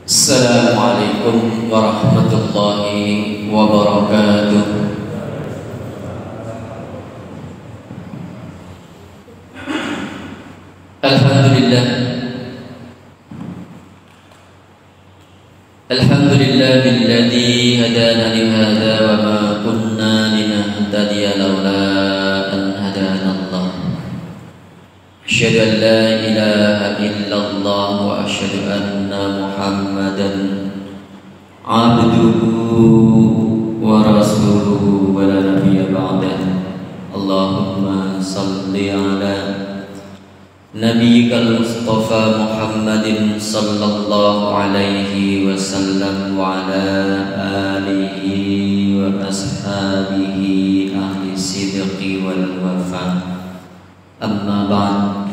Assalamualaikum warahmatullahi wabarakatuh. Alhamdulillah Alhamdulillahilladzi hadana li hadza wa ma kunna linahtadiya laula an hadana Allah. Asyhadu an la ilaha illallah wa asyhadu anna Muhammadan abduhu wa rasuluhu wa la nabiyya ba'dahu. Allahumma salli ala Nabiyyikal Mustafa Muhammadin sallallahu alaihi wasallam wa ala alihi wa ashabihi ahli sidqi wal wafa. Amma ba'd.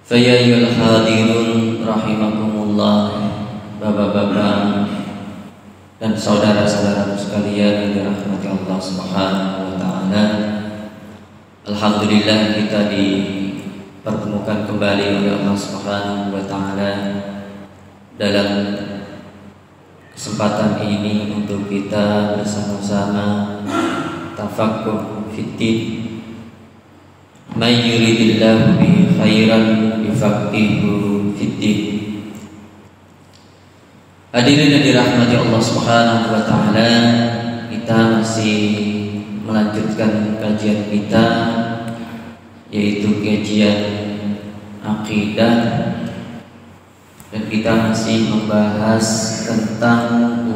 Fa ya ayyuhal hadirun rahimakumullah, bapak-bapak dan saudara-saudara sekalian yang dirahmati Allah Subhanahu wa taala. Alhamdulillah kita dipertemukan kembali oleh Allah Subhanahu wa taala dalam kesempatan ini untuk kita bersama-sama tafakkur fiddin. May yuridillahu bihi khairan yufaqihuhu fiddin. Hadirin yang dirahmati Allah Subhanahu wa taala, kita masih melanjutkan kajian kita, yaitu kajian akidah, dan kita masih membahas tentang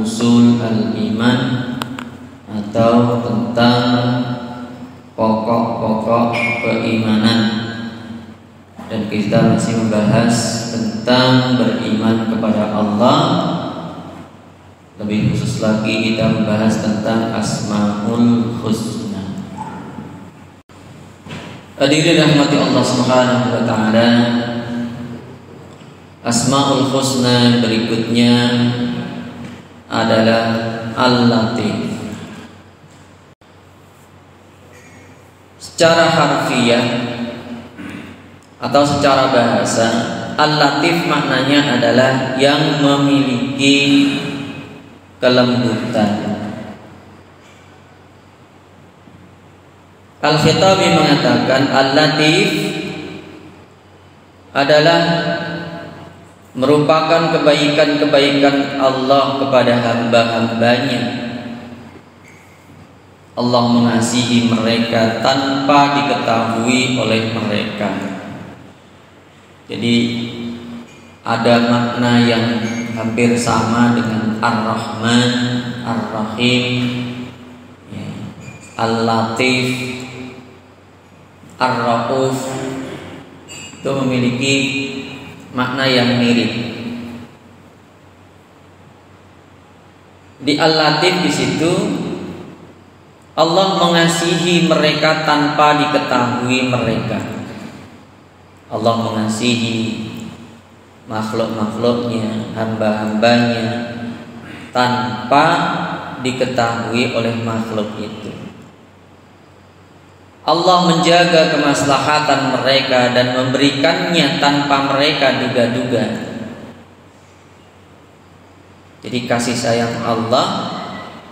usul al-iman atau tentang pokok-pokok keimanan, dan kita masih membahas tentang beriman kepada Allah. Lebih khusus lagi kita membahas tentang Asmaul Husna. Hadirin rahmati Allah Subhanahu wa taala, Asmaul Husna berikutnya adalah Al-Latif. Secara harfiah atau secara bahasa, Al-Latif maknanya adalah yang memiliki kelembutan. Al-Khitabi mengatakan Al-Latif adalah merupakan kebaikan-kebaikan Allah kepada hamba-hambanya. Allah mengasihi mereka tanpa diketahui oleh mereka. Jadi ada makna yang hampir sama dengan Ar-Rahman, Ar-Rahim, Al-Latif, Ar-Rauf, itu memiliki makna yang mirip. Di Al-Latif di situ Allah mengasihi mereka tanpa diketahui mereka. Allah mengasihi makhluk-makhluknya, hamba-hambanya tanpa diketahui oleh makhluk itu. Allah menjaga kemaslahatan mereka dan memberikannya tanpa mereka duga-duga. Jadi kasih sayang Allah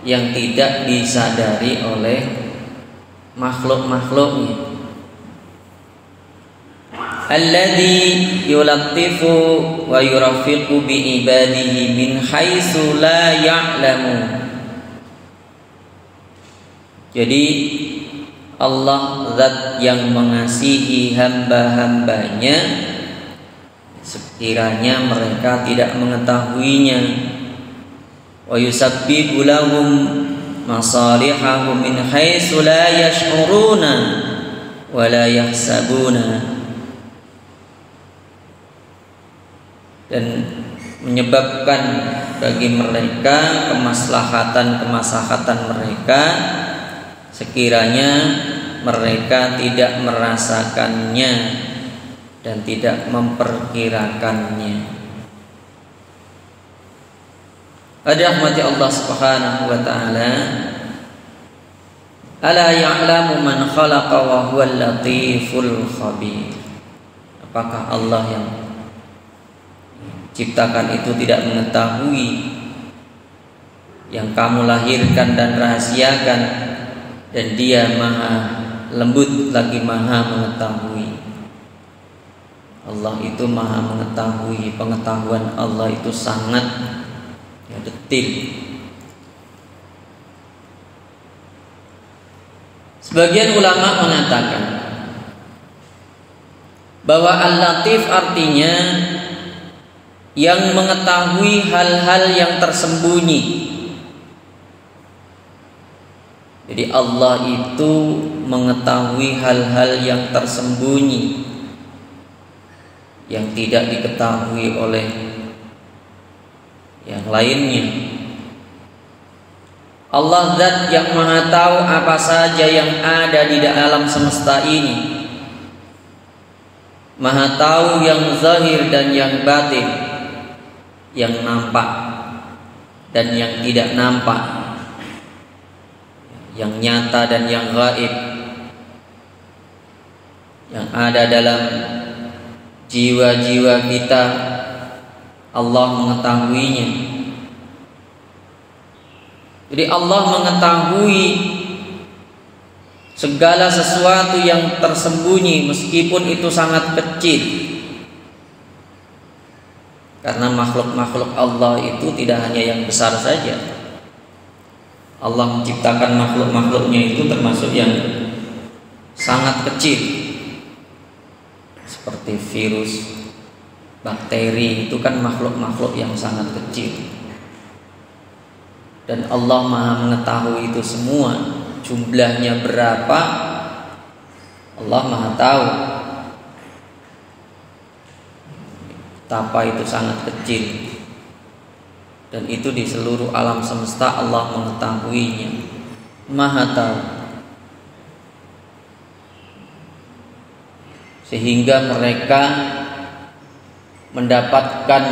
yang tidak disadari oleh makhluk-makhluknya. Alladzi yulattifu wa yurafiqu bi ibadihi min haitsu la ya'lamu. Jadi Allah zat yang mengasihi hamba-hambanya sekiranya mereka tidak mengetahuinya. Wa yusabbibu lahum masalihahum min haitsu la yash'uruna wa la yahsabuna. Dan menyebabkan bagi mereka kemaslahatan mereka sekiranya mereka tidak merasakannya dan tidak memperkirakannya. Rahmati Allah Subhanahu wa taala, ala ya'lamu man khalaqa wa huwal latiful khabir. Apakah Allah yang ciptakan itu tidak mengetahui yang kamu lahirkan dan rahasiakan, dan Dia maha lembut lagi maha mengetahui. Allah itu maha mengetahui, pengetahuan Allah itu sangat detil. Sebagian ulama mengatakan bahwa Al-Latif artinya yang mengetahui hal-hal yang tersembunyi. Jadi Allah itu mengetahui hal-hal yang tersembunyi, yang tidak diketahui oleh yang lainnya. Allah zat yang maha tahu apa saja yang ada di alam semesta ini, maha tahu yang zahir dan yang batin, yang nampak dan yang tidak nampak, yang nyata dan yang gaib, yang ada dalam jiwa-jiwa kita. Allah mengetahuinya. Jadi Allah mengetahui segala sesuatu yang tersembunyi meskipun itu sangat kecil. Karena makhluk-makhluk Allah itu tidak hanya yang besar saja. Allah menciptakan makhluk-makhluknya itu termasuk yang sangat kecil, seperti virus, bakteri, itu kan makhluk-makhluk yang sangat kecil. Dan Allah maha mengetahui itu semua. Jumlahnya berapa Allah maha tahu. Betapa itu sangat kecil. Dan itu di seluruh alam semesta Allah mengetahuinya, maha tahu. Sehingga mereka mendapatkan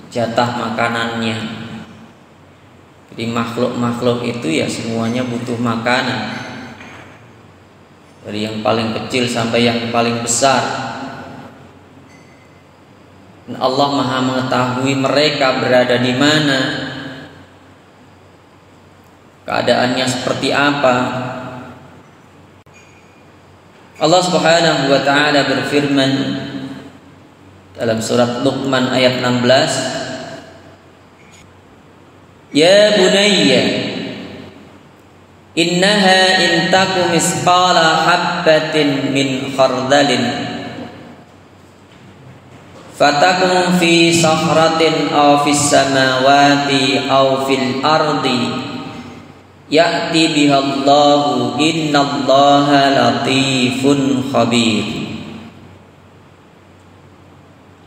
jatah makanannya. Jadi makhluk-makhluk itu ya semuanya butuh makanan, dari yang paling kecil sampai yang paling besar. Dan Allah maha mengetahui mereka berada di mana, keadaannya seperti apa. Allah Subhanahu wa ta'ala berfirman dalam surat Luqman ayat 16, Ya bunayya innaha in taku misqala habbatin min khardalin fatakun fi sakhratin aw fis samawati aw fil ardi ya'ti bihallahu innallaha latifun khabir.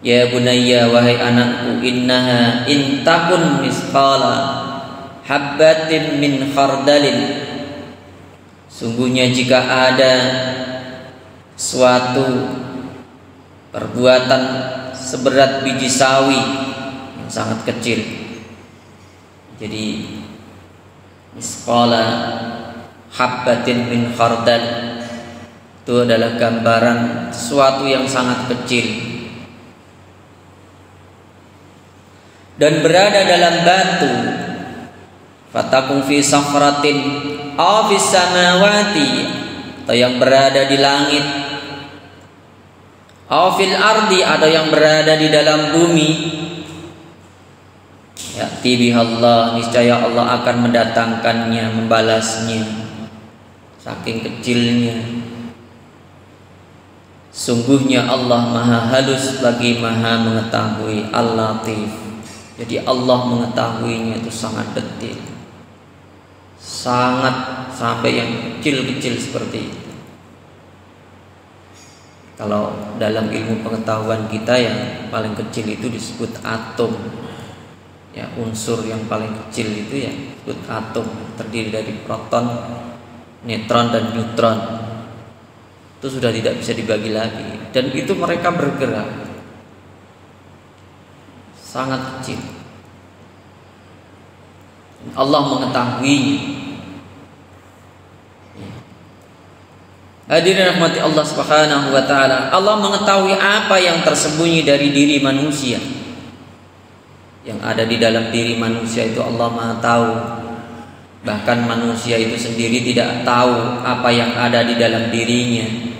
Ya bunayya, wahai anakku, innaha in takun misqala habbatin min khardalin, sungguhnya jika ada suatu perbuatan seberat biji sawi yang sangat kecil. Jadi misqala habbatin min khardal itu adalah gambaran sesuatu yang sangat kecil dan berada dalam batu, fatakum fi sakhratin aw fis samawati, atau yang berada di langit, aw fil ardi, atau yang berada di dalam bumi, ya'ti bihallah, niscaya Allah akan mendatangkannya, membalasnya, saking kecilnya. Sungguhnya Allah maha halus lagi maha mengetahui, Al-Latif. Jadi Allah mengetahuinya itu sangat detil, sangat sampai yang kecil-kecil seperti itu. Kalau dalam ilmu pengetahuan kita yang paling kecil itu disebut atom. Ya, unsur yang paling kecil itu ya disebut atom, terdiri dari proton, neutron dan neutron. Itu sudah tidak bisa dibagi lagi, dan itu mereka bergerak sangat kecil. Allah mengetahuinya. Hadirin rahmati Allah Subhanahu wa ta'ala, Allah mengetahui apa yang tersembunyi dari diri manusia. Yang ada di dalam diri manusia itu Allah Maha tahu. Bahkan manusia itu sendiri tidak tahu apa yang ada di dalam dirinya.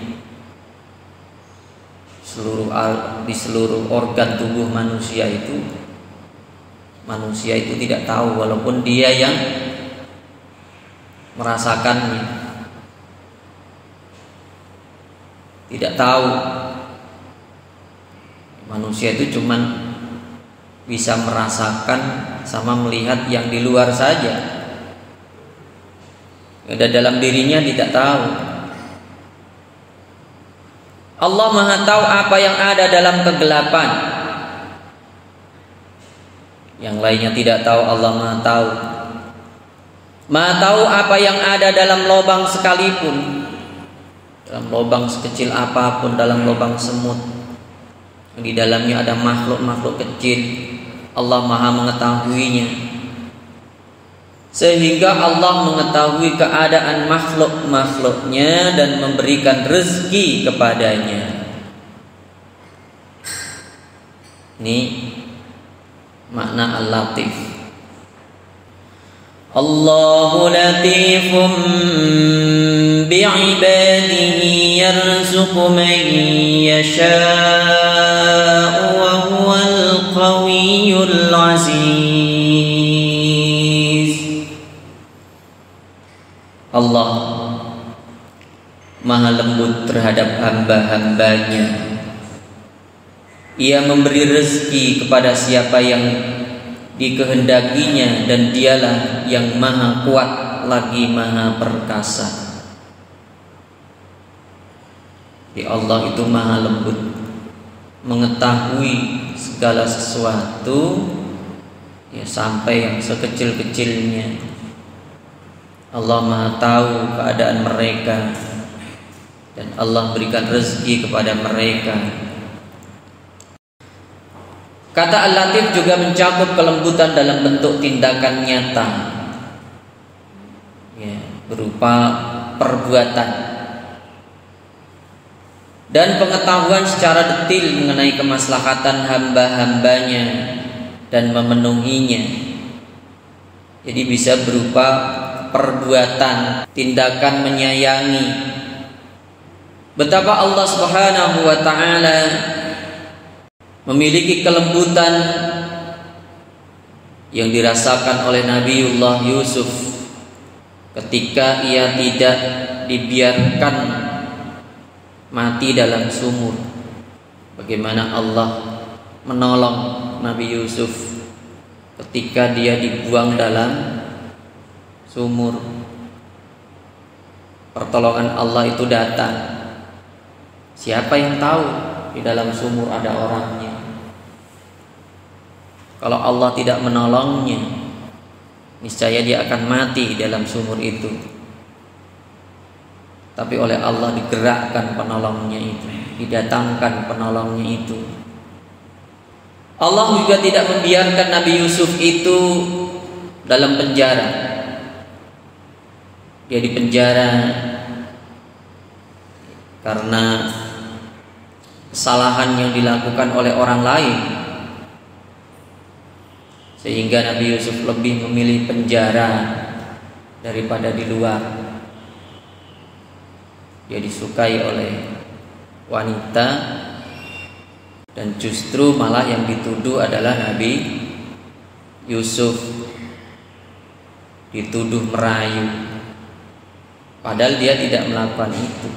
Di seluruh organ tubuh manusia itu tidak tahu, walaupun dia yang merasakannya. Tidak tahu. Manusia itu cuman bisa merasakan sama melihat yang di luar saja. Dan dalam dirinya tidak tahu. Allah Maha tahu apa yang ada dalam kegelapan. Yang lainnya tidak tahu, Allah Maha tahu. Maha tahu apa yang ada dalam lubang sekalipun. Dalam lubang sekecil apapun, dalam lubang semut, di dalamnya ada makhluk-makhluk kecil, Allah Maha mengetahuinya. Sehingga Allah mengetahui keadaan makhluk-makhluknya dan memberikan rezeki kepadanya. Ini makna Al-Latif. Allahu latifum bi'ibadihi yarzuqu man yasha'u wa huwal qawiyyul aziz. Allah Maha lembut terhadap hamba-hambanya. Ia memberi rezeki kepada siapa yang dikehendakinya, dan dialah yang Maha kuat lagi Maha perkasa. Di Allah itu Maha lembut, mengetahui segala sesuatu, ya, sampai yang sekecil-kecilnya. Allah Maha tahu keadaan mereka, dan Allah berikan rezeki kepada mereka. Kata Al-Latif juga mencakup kelembutan dalam bentuk tindakan nyata, ya, berupa perbuatan dan pengetahuan secara detail mengenai kemaslahatan hamba-hambanya dan memenuhinya. Jadi bisa berupa perbuatan, tindakan menyayangi. Betapa Allah Subhanahu wa ta'ala memiliki kelembutan yang dirasakan oleh Nabiullah Yusuf ketika ia tidak dibiarkan mati dalam sumur. Bagaimana Allah menolong Nabi Yusuf ketika dia dibuang dalam sumur. Pertolongan Allah itu datang. Siapa yang tahu di dalam sumur ada orangnya? Kalau Allah tidak menolongnya, niscaya dia akan mati di dalam sumur itu. Tapi oleh Allah digerakkan penolongnya itu, didatangkan penolongnya itu. Allah juga tidak membiarkan Nabi Yusuf itu dalam penjara. Dia dipenjara karena kesalahan yang dilakukan oleh orang lain, sehingga Nabi Yusuf lebih memilih penjara daripada di luar. Dia disukai oleh wanita, dan justru malah yang dituduh adalah Nabi Yusuf, dituduh merayu, padahal dia tidak melakukan itu.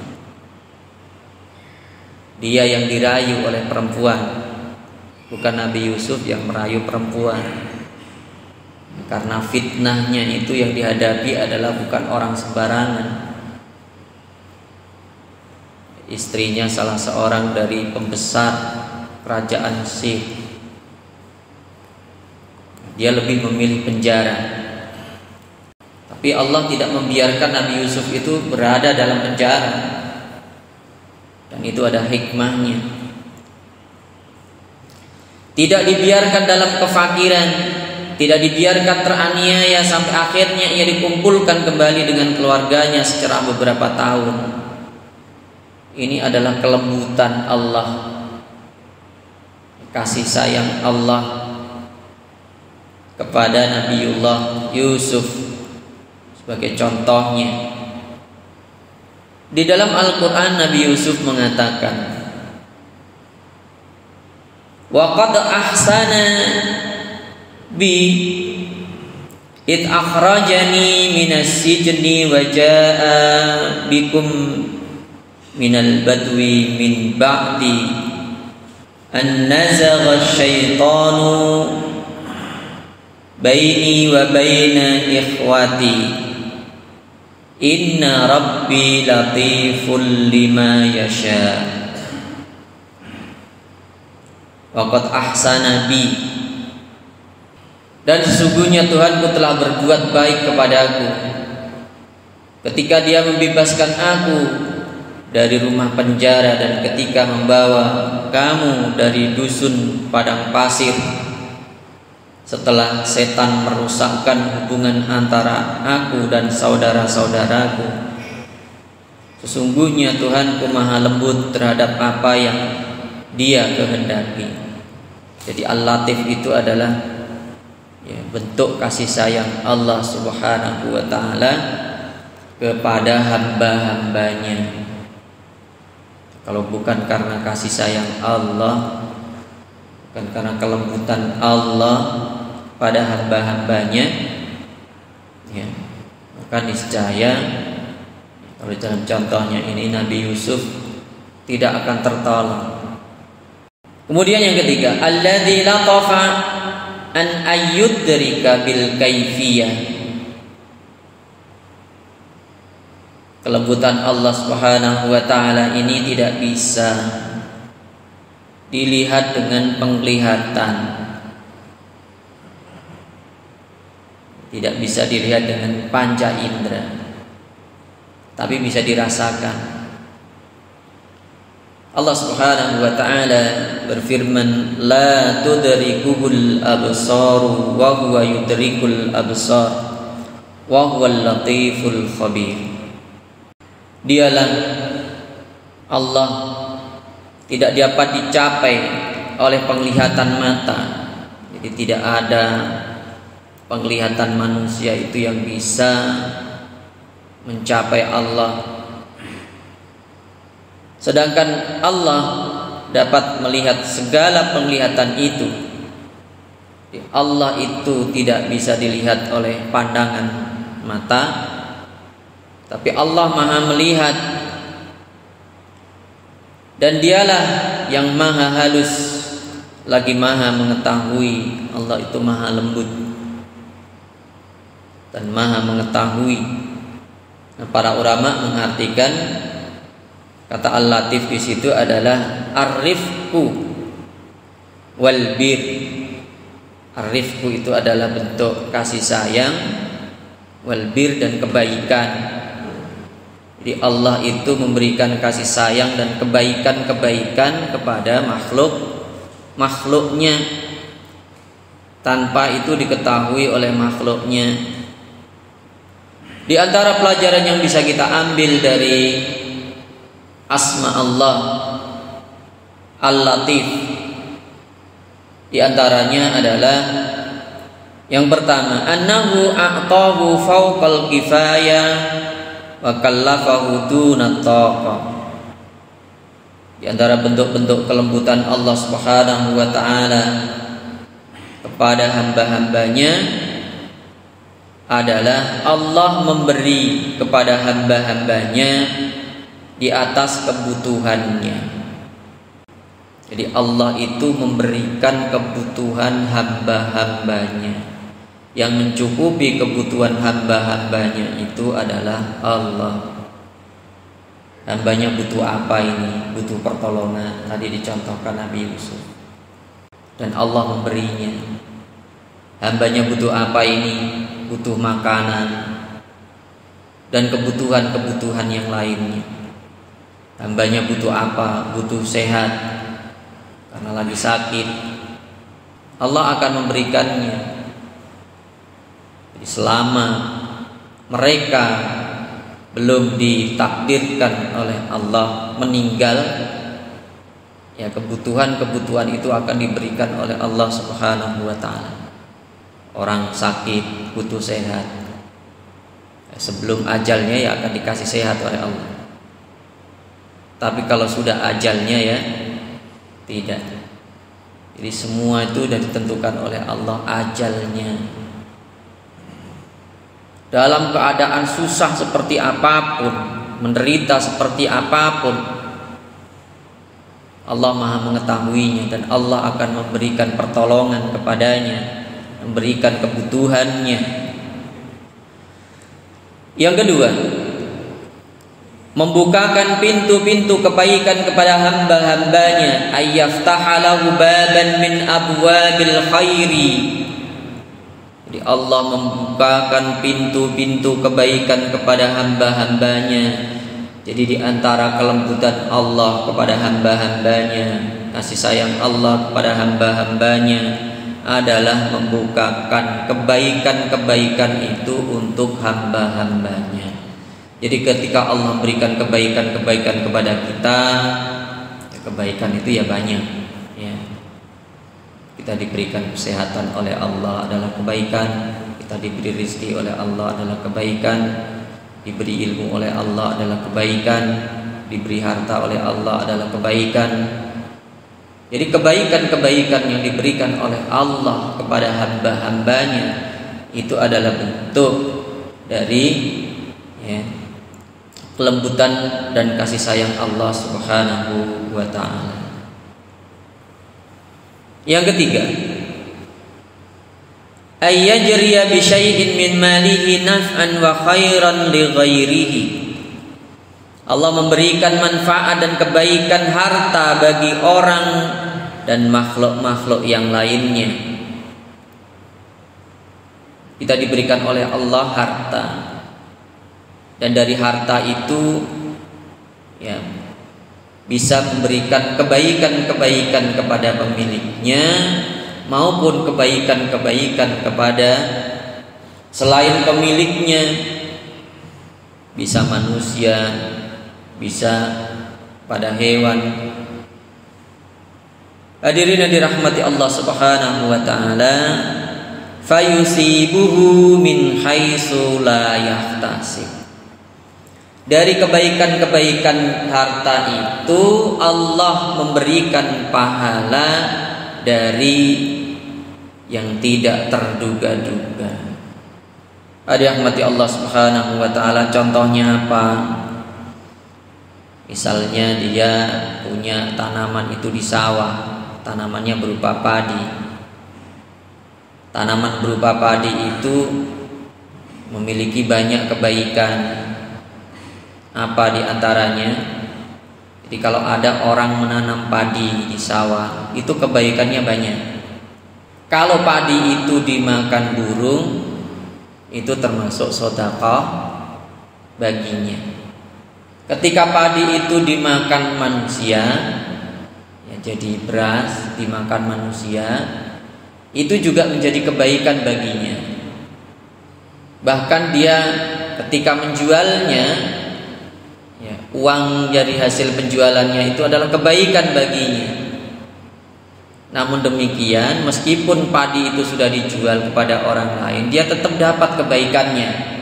Dia yang dirayu oleh perempuan, bukan Nabi Yusuf yang merayu perempuan. Karena fitnahnya itu yang dihadapi adalah bukan orang sembarangan. Istrinya salah seorang dari pembesar kerajaan Mesir. Dia lebih memilih penjara. Tapi Allah tidak membiarkan Nabi Yusuf itu berada dalam penjara, dan itu ada hikmahnya. Tidak dibiarkan dalam kefakiran, tidak dibiarkan teraniaya sampai akhirnya ia dikumpulkan kembali dengan keluarganya setelah beberapa tahun. Ini adalah kelembutan Allah, kasih sayang Allah kepada Nabiullah Yusuf sebagai contohnya. Di dalam Al-Quran Nabi Yusuf mengatakan, wa qad ahsana bi id akhrajani minas sijni wa jaa bikum minal badwi min ba'di an nazagha syaitanu baini wa baina ikhwati inna rabbi latiful lima yasha. Waqad ahsana bi, dan sesungguhnya Tuhanku telah berbuat baik kepadaku ketika Dia membebaskan aku dari rumah penjara dan ketika membawa kamu dari dusun padang pasir setelah setan merusakkan hubungan antara aku dan saudara-saudaraku. Sesungguhnya Tuhanku maha lembut terhadap apa yang Dia kehendaki. Jadi Al-Latif itu adalah bentuk kasih sayang Allah Subhanahu wa ta'ala kepada hamba-hambanya. Kalau bukan karena kasih sayang Allah, bukan karena kelembutan Allah pada hamba-hambanya, maka niscaya kalau dalam contohnya ini Nabi Yusuf tidak akan tertolong. Kemudian yang ketiga, alladzi latafa an ayyudrika bil kaifiyah. Kelembutan Allah Subhanahu wa ta'ala ini tidak bisa dilihat dengan penglihatan, tidak bisa dilihat dengan panca indera, tapi bisa dirasakan. Allah Subhanahu wa ta'ala berfirman, la tudrikuhul absaru wa huwa yudrikul absar wa huwal latiful khabir. Dialah Allah tidak dapat dicapai oleh penglihatan mata. Jadi tidak ada penglihatan manusia itu yang bisa mencapai Allah. Sedangkan Allah dapat melihat segala penglihatan itu. Allah itu tidak bisa dilihat oleh pandangan mata, tapi Allah maha melihat, dan Dialah yang maha halus lagi maha mengetahui. Allah itu maha lembut dan maha mengetahui. Nah, para ulama mengartikan kata Al-Latif di situ adalah ar-rifqu wal bir. Ar-rifqu itu adalah bentuk kasih sayang, wal bir dan kebaikan. Jadi Allah itu memberikan kasih sayang dan kebaikan-kebaikan kepada makhluknya tanpa itu diketahui oleh makhluknya. Di antara pelajaran yang bisa kita ambil dari asma Allah Al-Latif, di antaranya adalah yang pertama, annahu a'tahu fawqal kifayah wa kallafahu dunat taqah. Di antara bentuk-bentuk kelembutan Allah Subhanahu wa ta'ala kepada hamba-hambanya adalah Allah memberi kepada hamba-hambanya di atas kebutuhannya. Jadi Allah itu memberikan kebutuhan hamba-hambanya. Yang mencukupi kebutuhan hamba-hambanya itu adalah Allah. Hambanya butuh apa ini? Butuh pertolongan. Tadi dicontohkan Nabi Yusuf, dan Allah memberinya. Hambanya butuh apa ini? Butuh makanan dan kebutuhan-kebutuhan yang lainnya. Hambanya butuh apa? Butuh sehat karena lagi sakit. Allah akan memberikannya. Jadi selama mereka belum ditakdirkan oleh Allah meninggal, ya kebutuhan-kebutuhan itu akan diberikan oleh Allah Subhanahu wa ta'ala. orang sakit butuh sehat, sebelum ajalnya ya akan dikasih sehat oleh Allah. Tapi kalau sudah ajalnya ya tidak. Jadi semua itu sudah ditentukan oleh Allah ajalnya. Dalam keadaan susah seperti apapun, menderita seperti apapun, Allah Maha mengetahuinya dan Allah akan memberikan pertolongan kepadanya, memberikan kebutuhannya. Yang kedua, membukakan pintu-pintu kebaikan kepada hamba-hambanya, ayyaftaha lahu baban min abwabil khairi. Jadi Allah membukakan pintu-pintu kebaikan kepada hamba-hambanya. Jadi di antara kelembutan Allah kepada hamba-hambanya, kasih sayang Allah kepada hamba-hambanya adalah membukakan kebaikan-kebaikan itu untuk hamba-hambanya. Jadi ketika Allah memberikan kebaikan-kebaikan kepada kita, kebaikan itu ya banyak ya. Kita diberikan kesehatan oleh Allah adalah kebaikan, kita diberi rezeki oleh Allah adalah kebaikan, diberi ilmu oleh Allah adalah kebaikan, diberi harta oleh Allah adalah kebaikan. Jadi kebaikan-kebaikan yang diberikan oleh Allah kepada hamba-hambanya itu adalah bentuk dari ya, kelembutan dan kasih sayang Allah Subhanahu wa ta'ala. Yang ketiga, ayyajriya bi syai'in min malihi naf'an wa khairan li ghairihi. Allah memberikan manfaat dan kebaikan harta bagi orang dan makhluk-makhluk yang lainnya. Kita diberikan oleh Allah harta, dan dari harta itu ya bisa memberikan kebaikan-kebaikan kepada pemiliknya maupun kebaikan-kebaikan kepada selain pemiliknya, bisa manusia, bisa pada hewan. Hadirin yang dirahmati Allah Subhanahu wa ta'ala, fayusibuhu min haitsu la yahtasib. Dari kebaikan-kebaikan harta itu Allah memberikan pahala dari yang tidak terduga-duga. Dirahmati Allah Subhanahu wa ta'ala, contohnya apa? Misalnya dia punya tanaman itu di sawah, tanamannya berupa padi. Tanaman berupa padi itu memiliki banyak kebaikan. Apa di antaranya? Jadi kalau ada orang menanam padi di sawah, itu kebaikannya banyak. Kalau padi itu dimakan burung, itu termasuk sedekah baginya. Ketika padi itu dimakan manusia, ya jadi beras dimakan manusia, itu juga menjadi kebaikan baginya. Bahkan dia ketika menjualnya, ya, uang dari hasil penjualannya itu adalah kebaikan baginya. Namun demikian, meskipun padi itu sudah dijual kepada orang lain, dia tetap dapat kebaikannya.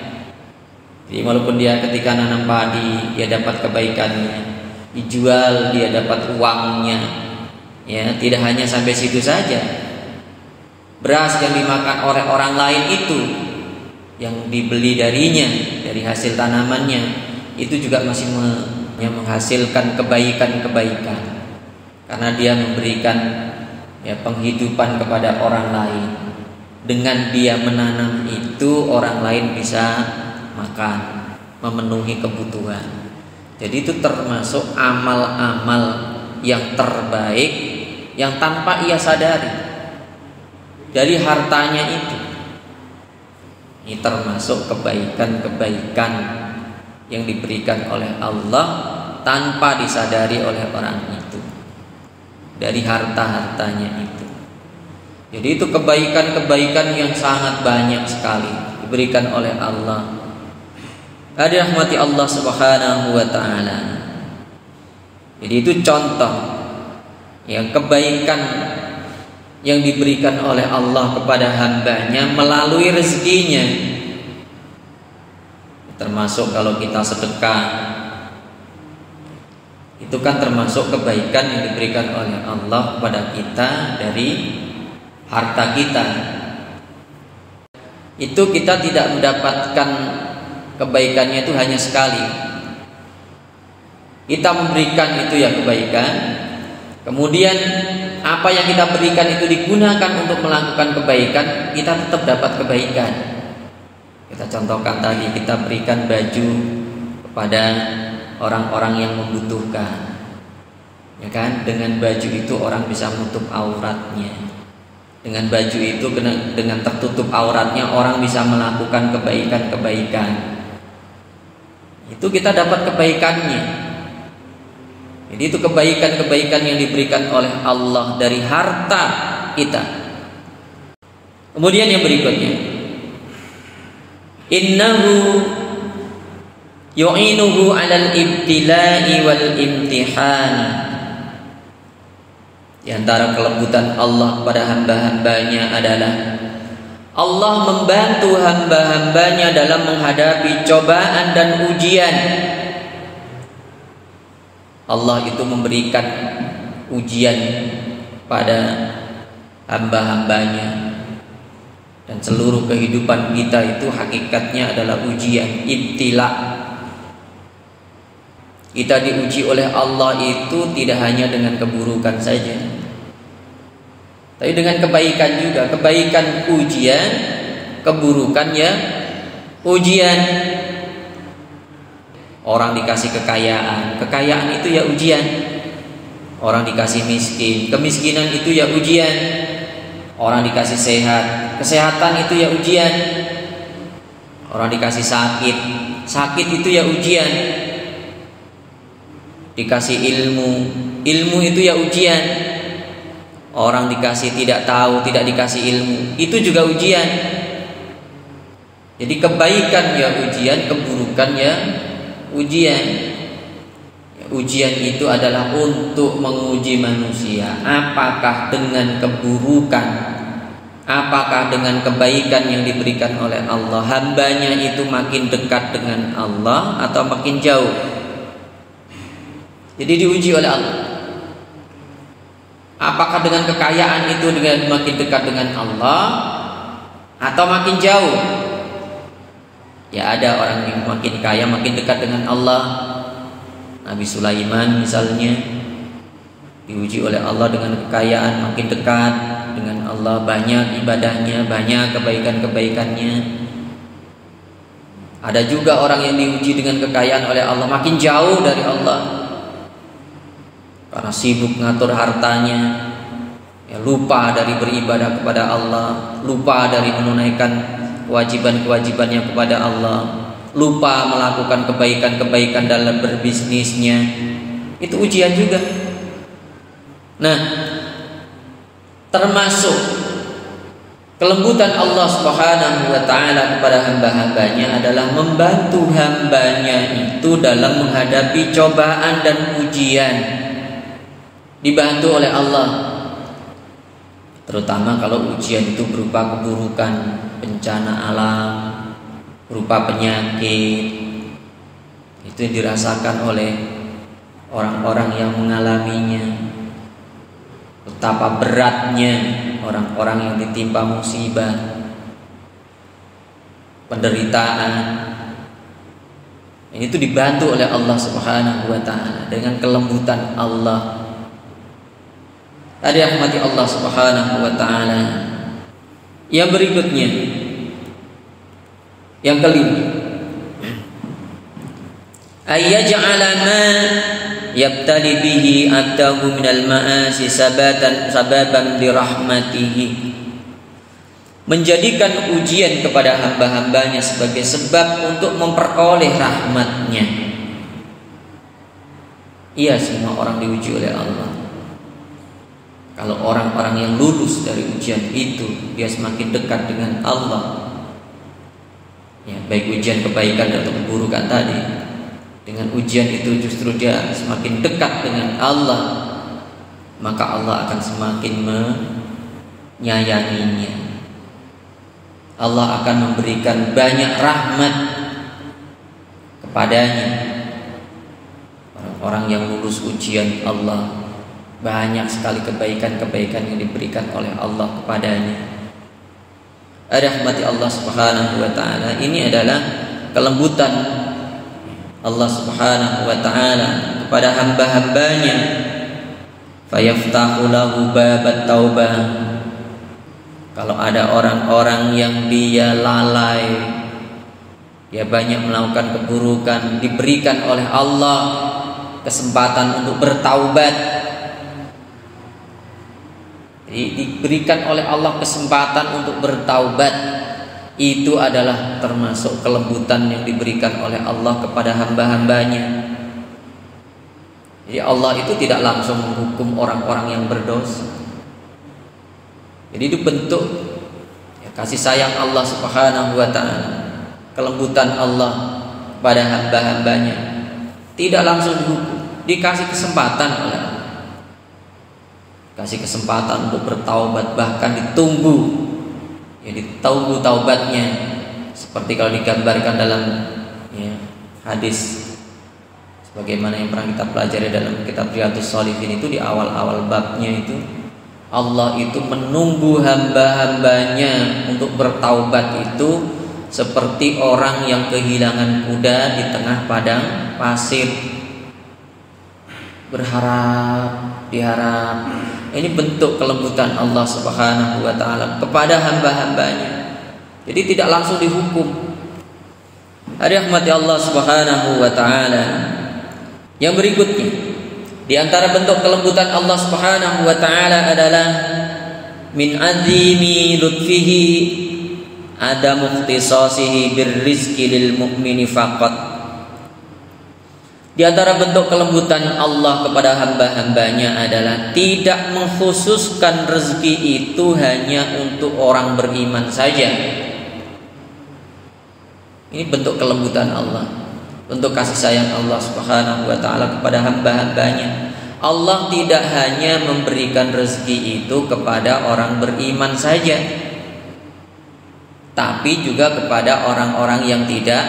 Jadi walaupun dia ketika nanam padi, dia dapat kebaikannya, dijual dia dapat uangnya. Ya, tidak hanya sampai situ saja. Beras yang dimakan oleh orang lain itu, yang dibeli darinya, dari hasil tanamannya, itu juga masih menghasilkan kebaikan-kebaikan, karena dia memberikan ya penghidupan kepada orang lain. Dengan dia menanam itu, orang lain bisa makan, memenuhi kebutuhan. Jadi itu termasuk amal-amal yang terbaik yang tanpa ia sadari dari hartanya itu. Ini termasuk kebaikan-kebaikan yang diberikan oleh Allah tanpa disadari oleh orang itu, dari harta-hartanya itu. Jadi itu kebaikan-kebaikan yang sangat banyak sekali diberikan oleh Allah. Dirahmati Allah Subhanahu wa ta'ala. Jadi itu contoh yang kebaikan yang diberikan oleh Allah kepada hambanya melalui rezekinya. Termasuk kalau kita sedekah, itu kan termasuk kebaikan yang diberikan oleh Allah kepada kita dari harta kita. Itu kita tidak mendapatkan kebaikannya itu hanya sekali. Kita memberikan itu ya kebaikan, kemudian apa yang kita berikan itu digunakan untuk melakukan kebaikan, kita tetap dapat kebaikan. Kita contohkan tadi, kita berikan baju kepada orang-orang yang membutuhkan, ya kan? Dengan baju itu orang bisa menutup auratnya. Dengan baju itu, dengan tertutup auratnya, orang bisa melakukan kebaikan-kebaikan. Itu kita dapat kebaikannya. Jadi itu kebaikan-kebaikan yang diberikan oleh Allah dari harta kita. Kemudian yang berikutnya, innahu yu'inuhu 'alal ibtila'i wal imtihani. Di antara kelembutan Allah pada hamba-hambanya adalah Allah membantu hamba-hambanya dalam menghadapi cobaan dan ujian. Allah itu memberikan ujian pada hamba-hambanya, dan seluruh kehidupan kita itu hakikatnya adalah ujian, ibtila. Kita diuji oleh Allah itu tidak hanya dengan keburukan saja, tapi dengan kebaikan juga. Kebaikan ujian, keburukan ya ujian. Orang dikasih kekayaan, kekayaan itu ya ujian. Orang dikasih miskin, kemiskinan itu ya ujian. Orang dikasih sehat, kesehatan itu ya ujian. Orang dikasih sakit, sakit itu ya ujian. Dikasih ilmu, ilmu itu ya ujian. Orang dikasih tidak tahu, tidak dikasih ilmu, itu juga ujian. Jadi kebaikan ya ujian, keburukan ya ujian. Ujian itu adalah untuk menguji manusia, apakah dengan keburukan, apakah dengan kebaikan yang diberikan oleh Allah, hambanya itu makin dekat dengan Allah atau makin jauh. Jadi diuji oleh Allah. Apakah dengan kekayaan itu dengan makin dekat dengan Allah atau makin jauh? Ya, ada orang yang makin kaya makin dekat dengan Allah. Nabi Sulaiman misalnya diuji oleh Allah dengan kekayaan, makin dekat dengan Allah, banyak ibadahnya, banyak kebaikan-kebaikannya. Ada juga orang yang diuji dengan kekayaan oleh Allah, makin jauh dari Allah karena sibuk ngatur hartanya, ya, lupa dari beribadah kepada Allah, lupa dari menunaikan kewajiban-kewajibannya kepada Allah, lupa melakukan kebaikan-kebaikan dalam berbisnisnya. Itu ujian juga. Nah, termasuk kelembutan Allah Subhanahu wa taala kepada hamba-hambanya adalah membantu hambanya itu dalam menghadapi cobaan dan ujian. Dibantu oleh Allah, terutama kalau ujian itu berupa keburukan, bencana alam, berupa penyakit. Itu yang dirasakan oleh orang-orang yang mengalaminya. Betapa beratnya orang-orang yang ditimpa musibah, penderitaan. Ini itu dibantu oleh Allah Subhanahu wa taala dengan kelembutan Allah. Tadi rahmati Allah Subhanahu wa taala. Yang berikutnya, yang kelima, ayyaj'ala ma yabtali bihi abdahu minal ma'asi sababan dirahmatihi. Menjadikan ujian kepada hamba-hambanya sebagai sebab untuk memperoleh rahmatnya. Iya, semua orang diuji oleh Allah. Kalau orang-orang yang lulus dari ujian itu, dia semakin dekat dengan Allah. Ya, baik ujian kebaikan atau keburukan tadi. Dengan ujian itu justru dia semakin dekat dengan Allah. Maka Allah akan semakin nyayanginya. Allah akan memberikan banyak rahmat kepadanya. Orang-orang yang lulus ujian Allah, banyak sekali kebaikan-kebaikan yang diberikan oleh Allah kepadanya. Rahmati Allah Subhanahu wa ta'ala ini adalah kelembutan Allah Subhanahu wa ta'ala kepada hamba-hambanya. Fayaftahu lahu babat taubah. Kalau ada orang-orang yang dia lalai, dia banyak melakukan keburukan, diberikan oleh Allah kesempatan untuk bertaubat. Diberikan oleh Allah kesempatan untuk bertaubat. Itu adalah termasuk kelembutan yang diberikan oleh Allah kepada hamba-hambanya. Jadi Allah itu tidak langsung menghukum orang-orang yang berdosa. Jadi itu bentuk kasih sayang Allah Subhanahu wa ta'ala, kelembutan Allah pada hamba-hambanya. Tidak langsung dihukum, dikasih kesempatan oleh Allah. Kasih kesempatan untuk bertaubat, bahkan ditunggu, ditunggu taubatnya. Seperti kalau digambarkan dalam hadis, sebagaimana yang pernah kita pelajari dalam kitab Riyadhus Shalihin itu, di awal-awal babnya itu, Allah itu menunggu hamba-hambanya untuk bertaubat itu seperti orang yang kehilangan kuda di tengah padang pasir. Berharap, diharap. Ini bentuk kelembutan Allah Subhanahu wa ta'ala kepada hamba-hambanya. Jadi tidak langsung dihukum. Rahmati Allah Subhanahu wa ta'ala. Yang berikutnya, di antara bentuk kelembutan Allah Subhanahu wa ta'ala adalah min azimi lutfihi adamu ikhtisasihi birrizqi lil mu'mini faqat. Di antara bentuk kelembutan Allah kepada hamba-hambanya adalah tidak mengkhususkan rezeki itu hanya untuk orang beriman saja. Ini bentuk kelembutan Allah, bentuk kasih sayang Allah Subhanahu wa ta'ala kepada hamba-hambanya. Allah tidak hanya memberikan rezeki itu kepada orang beriman saja, tapi juga kepada orang-orang yang tidak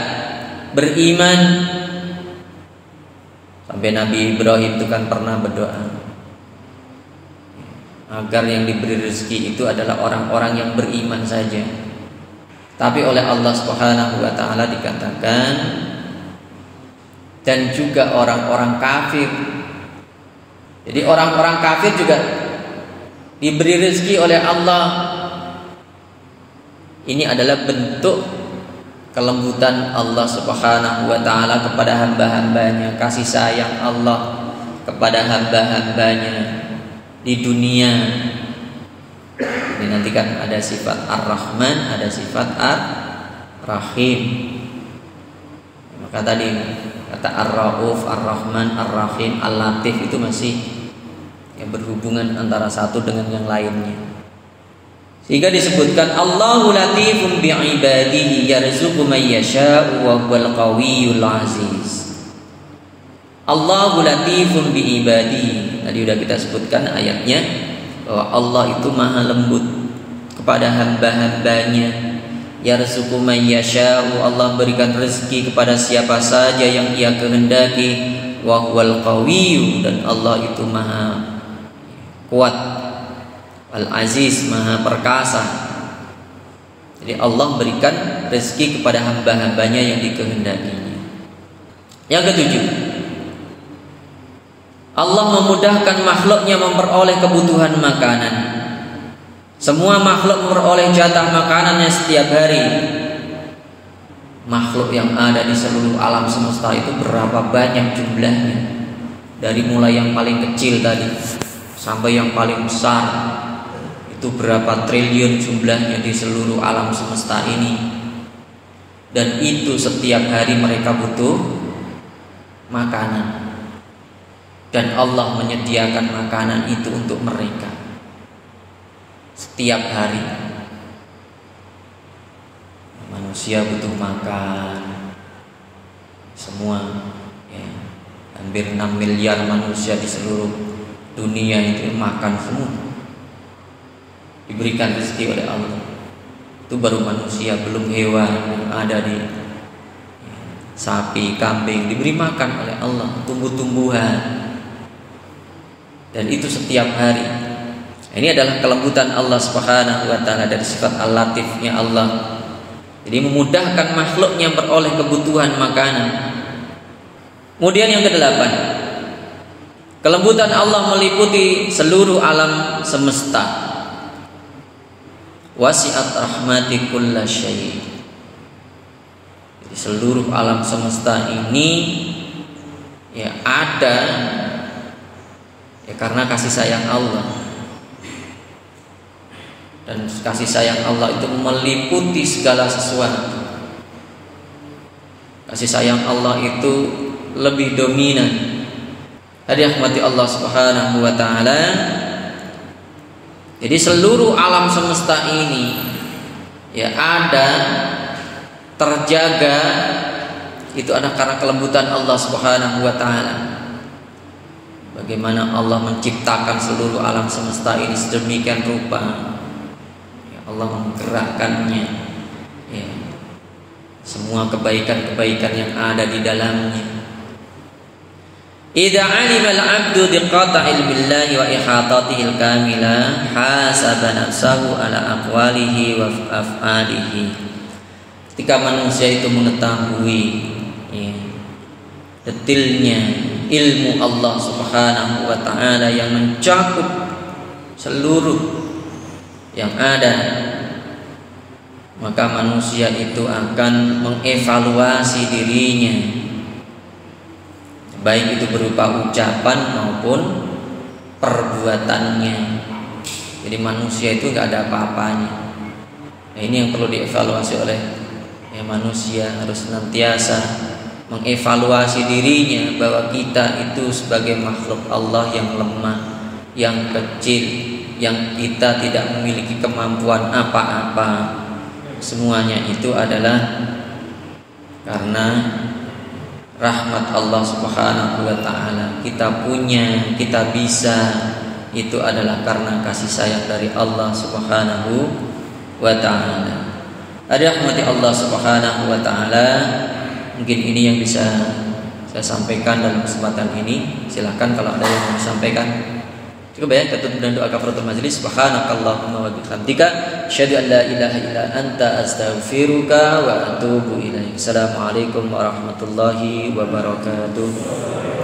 beriman. Sampai Nabi Ibrahim itu kan pernah berdoa agar yang diberi rezeki itu adalah orang-orang yang beriman saja. Tapi oleh Allah Subhanahu wa ta'ala dikatakan dan juga orang-orang kafir. Jadi orang-orang kafir juga diberi rezeki oleh Allah. Ini adalah bentuk kelembutan Allah Subhanahu wa ta'ala kepada hamba-hambanya, kasih sayang Allah kepada hamba-hambanya di dunia. Ini nanti kan ada sifat Ar-Rahman, ada sifat Ar-Rahim. Maka tadi kata Ar-Rauf, Ar-Rahman, Ar-Rahim, Al-Latif itu masih berhubungan antara satu dengan yang lainnya. Sehingga disebutkan Allahu latifun bi'ibadihi yarzuqu man yasha'u wa huwal qawiyyul aziz. Allahu latifun bi'ibadihi. Tadi sudah kita sebutkan ayatnya bahwa Allah itu maha lembut kepada hamba-hambanya. Yarzuqu man yasha'u, Allah berikan rezeki kepada siapa saja yang Ia kehendaki. Wa huwal qawiyyu, dan Allah itu maha kuat. Al-Aziz, maha perkasa. Jadi Allah berikan rezeki kepada hamba-hambanya yang dikehendakinya. Yang ketujuh, Allah memudahkan makhluknya memperoleh kebutuhan makanan. Semua makhluk memperoleh jatah makanannya setiap hari. Makhluk yang ada di seluruh alam semesta itu berapa banyak jumlahnya, dari mulai yang paling kecil tadi sampai yang paling besar. Itu berapa triliun jumlahnya di seluruh alam semesta ini. Dan itu setiap hari mereka butuh makanan, dan Allah menyediakan makanan itu untuk mereka setiap hari. Manusia butuh makan, semua hampir 6 miliar manusia di seluruh dunia itu makan semua. diberikan rezeki oleh Allah. Itu baru manusia, belum hewan yang ada di sapi, kambing diberi makan oleh Allah, tumbuh-tumbuhan, dan itu setiap hari. Ini adalah kelembutan Allah Subhanahu wa taala, dari sifat al-latifnya Allah. Jadi memudahkan makhluknya beroleh kebutuhan makanan. Kemudian yang kedelapan, kelembutan Allah meliputi seluruh alam semesta. Wasi'at rahmati kulla syai'. Jadi seluruh alam semesta ini ya ada ya karena kasih sayang Allah. Dan kasih sayang Allah itu meliputi segala sesuatu. Kasih sayang Allah itu lebih dominan. Hadiah rahmati Allah Subhanahu wa taala. Jadi seluruh alam semesta ini ya ada, terjaga, itu ada karena kelembutan Allah Subhanahu wa taala. Bagaimana Allah menciptakan seluruh alam semesta ini sedemikian rupa. Allah menggerakkannya ya, semua kebaikan-kebaikan yang ada di dalamnya. Idza 'alima al-'abdu biqata'il billahi wa ihatatihil kamila hasaba nafsahu ala aqwalihi wa af'alihi. Ketika manusia itu mengetahui ya, detailnya ilmu Allah Subhanahu wa taala yang mencakup seluruh yang ada, maka manusia itu akan mengevaluasi dirinya, baik itu berupa ucapan maupun perbuatannya. Jadi manusia itu nggak ada apa-apanya. Nah, ini yang perlu dievaluasi oleh ya, manusia harus senantiasa mengevaluasi dirinya bahwa kita itu sebagai makhluk Allah yang lemah, yang kecil, yang kita tidak memiliki kemampuan apa-apa. Semuanya itu adalah karena rahmat Allah Subhanahu wa taala. Kita punya, kita bisa, itu adalah karena kasih sayang dari Allah Subhanahu wa taala. Ada rahmati Allah Subhanahu wa taala. Mungkin ini yang bisa saya sampaikan dalam kesempatan ini. Silahkan kalau ada yang mau disampaikan. Cukup ya, kita tutup dengan doa kafaratul majlis. Subhanakallahumma wa bihamdika asyhadu an la ilaha illa anta astaghfiruka wa atubu ilaik. Assalamualaikum warahmatullahi wabarakatuh.